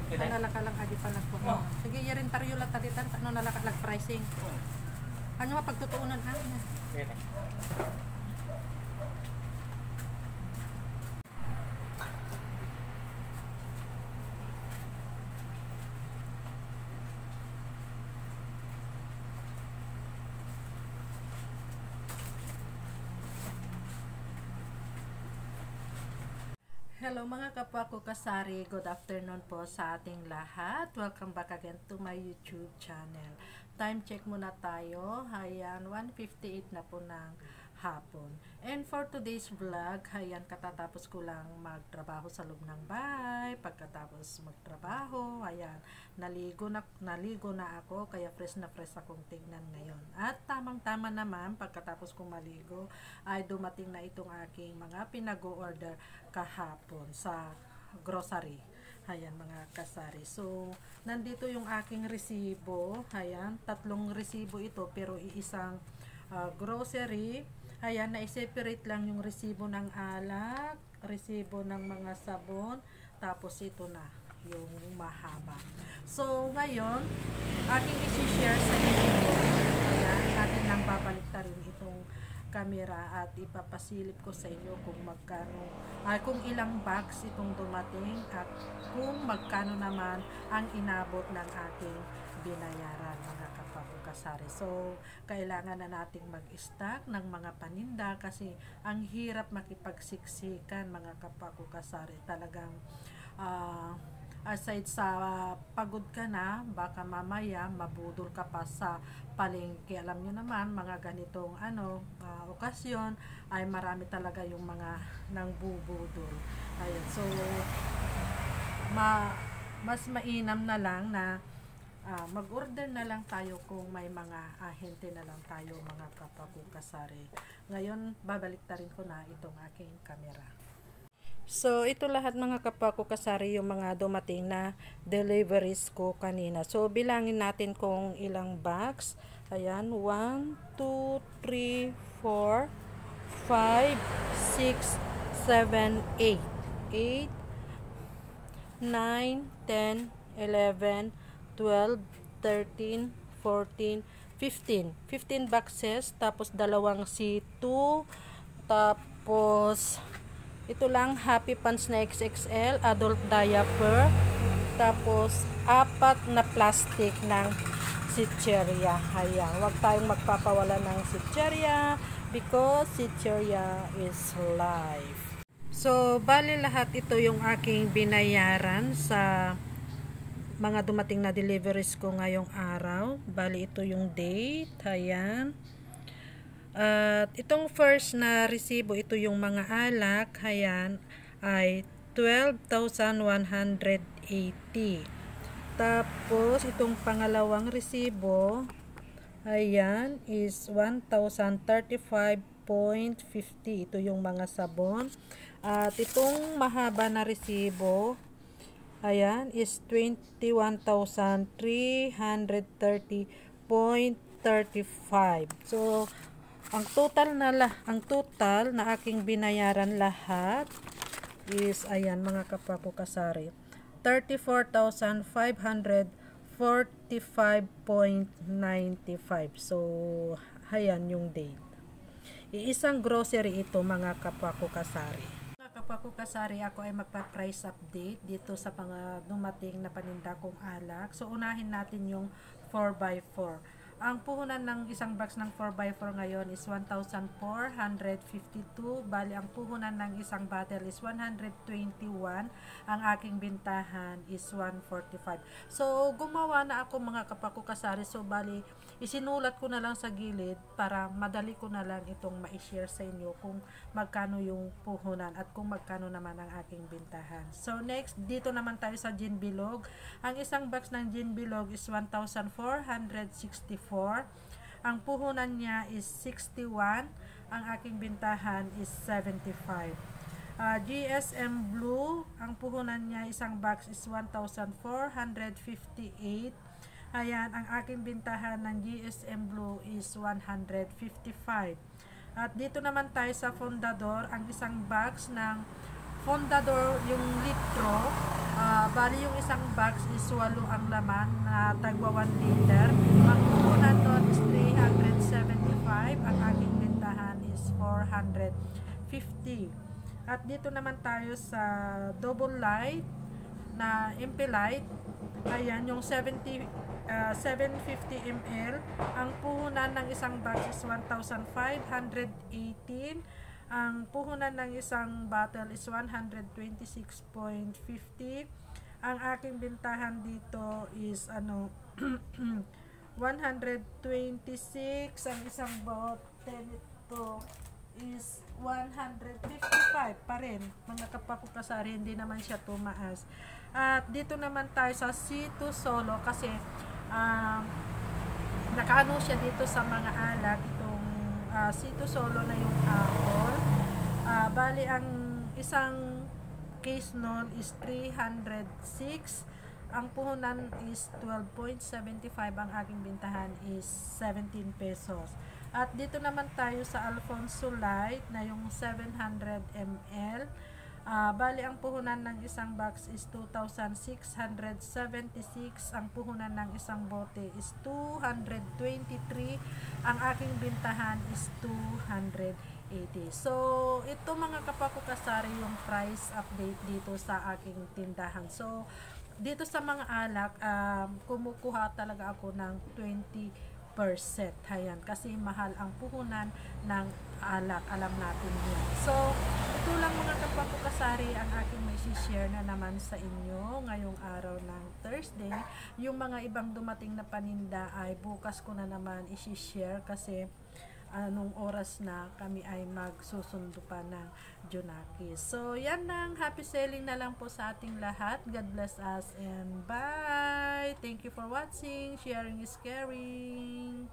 Nalakalang adi pa nagpo. Sige, yarin taryo lang taditan ano nalakalag pricing. Ano mapagtutuunan ha? Hello mga kapwa ko kasari, good afternoon po sa ating lahat. Welcome back again to my YouTube channel. Time check muna tayo. Ayan, 1:58 na po ng hapon. And for today's vlog, ayan, katatapos ko lang magtrabaho sa loob ng bahay. Pagkatapos magtrabaho, ayan, naligo na ako, kaya fresh na fresh akong tingnan ngayon. At tamang-tama naman, pagkatapos kong maligo, ay dumating na itong aking mga pinag-order kahapon sa grocery. Ayan mga kasari. So, nandito yung aking resibo. Ayan, 3 resibo ito pero iisang grocery. Ayan, na-separate lang yung resibo ng alak, resibo ng mga sabon, tapos ito na yung mahaba. So, ngayon, aking isi-share sa inyo. Ayan, atin lang babalik ta rin itong camera at ipapasilip ko sa inyo kung magkano, kung ilang bags itong dumating at kung magkano naman ang inabot ng ating binayaran mga kapag-kasari. So, kailangan na nating mag-stock ng mga paninda kasi ang hirap makipagsiksikan mga kapag-kasari. Talagang aside sa pagod ka na, baka mamaya mabudol ka pa sa palengke. Alam nyo naman, mga ganitong okasyon ay marami talaga yung mga nang bubudol. Ayun, so mas mainam na lang na mag-order na lang tayo kung may mga ahente na lang tayo mga kapag-kasari. Ngayon, babaliktarin ko na itong aking camera. So, ito lahat mga kapag-kasari yung mga dumating na deliveries ko kanina. So, bilangin natin kung ilang bags. Ayan, 1, 2, 3, 4, 5, 6, 7, 8. 8, 9, 10, 11, 12, 13, 14, 15. 15 boxes, tapos dalawang C2, tapos ito lang Happy Pants na XXL, adult diaper, tapos 4 na plastic ng Sitcheria. Ayan, huwag tayong magpapawala ng Sitcheria because Sitcheria is life. So, bali lahat ito yung aking binayaran sa mga dumating na deliveries ko ngayong araw. Bali ito yung date. Ayan. At itong first na resibo, ito yung mga alak. Ayan, ay 12,180. Tapos, itong pangalawang resibo, ayan, is 1,035.50. Ito yung mga sabon. At itong mahaba na resibo, ayan, is 21,330.35. So, ang total na aking binayaran lahat is, ayan mga kapag-kasari, 34,545.95. So, ayan yung date. Iisang grocery ito mga kapag-kasari. Mga kapag-kasari, ako ay magpa-price update dito sa mga dumating na paninda kong alak. So, unahin natin yung 4x4. Ang puhunan ng isang box ng 4x4 ngayon is 1,452. Bali, ang puhunan ng isang bottle is 121. Ang aking bintahan is 145. So, gumawa na ako mga kapag-kasari. So, bali, isinulat ko na lang sa gilid para madali ko na lang itong ma-share sa inyo kung magkano yung puhunan at kung magkano naman ang aking bintahan. So, next, dito naman tayo sa gin bilog. Ang isang box ng gin bilog is 1,464. Ang puhunan niya is 61. Ang aking bintahan is 75. GSM Blue, ang puhunan niya isang box is 1,458. Ayan, ang aking bintahan ng GSM Blue is 155. At dito naman tayo sa Fundador, ang isang box ng Fondador yung litro. Bali yung isang box is 8 ang laman na tagwa 1 liter. Ang puhunan doon is 375. Ang aking bentahan is 450. At dito naman tayo sa double light na MP Light. Ayan, yung 750 ml. Ang puhunan ng isang box is 1,518. Ang puhunan ng isang bottle is 126.50. Ang aking bintahan dito is 126. Ang isang bottle nito is 155 pa rin. Mga kapakukasari, hindi naman siya tumaas. At dito naman tayo sa C2 Solo kasi nakaano siya dito sa mga alak. Itong C2 Solo na yung apple. Bali ang isang case nun is 306. Ang puhunan is 12.75. Ang aking bintahan is 17 pesos. At dito naman tayo sa Alfonso Light na yung 700 ml. Bali ang puhunan ng isang box is 2,676. Ang puhunan ng isang bote is 223. Ang aking bintahan is 280. So ito mga kapakukasari yung price update dito sa aking tindahan. So dito sa mga alak, kumukuha talaga ako ng 20%. Ayan, kasi mahal ang puhunan ng alak, alam natin yun. So ito lang mga kapakukasari ang aking may share na naman sa inyo ngayong araw ng Thursday. Yung mga ibang dumating na paninda ay bukas ko na naman i-share kasi anong oras na kami ay magsusundo pa ng Junakis. So yan lang, happy selling na lang po sa ating lahat. God bless us and bye. Thank you for watching. Sharing is caring.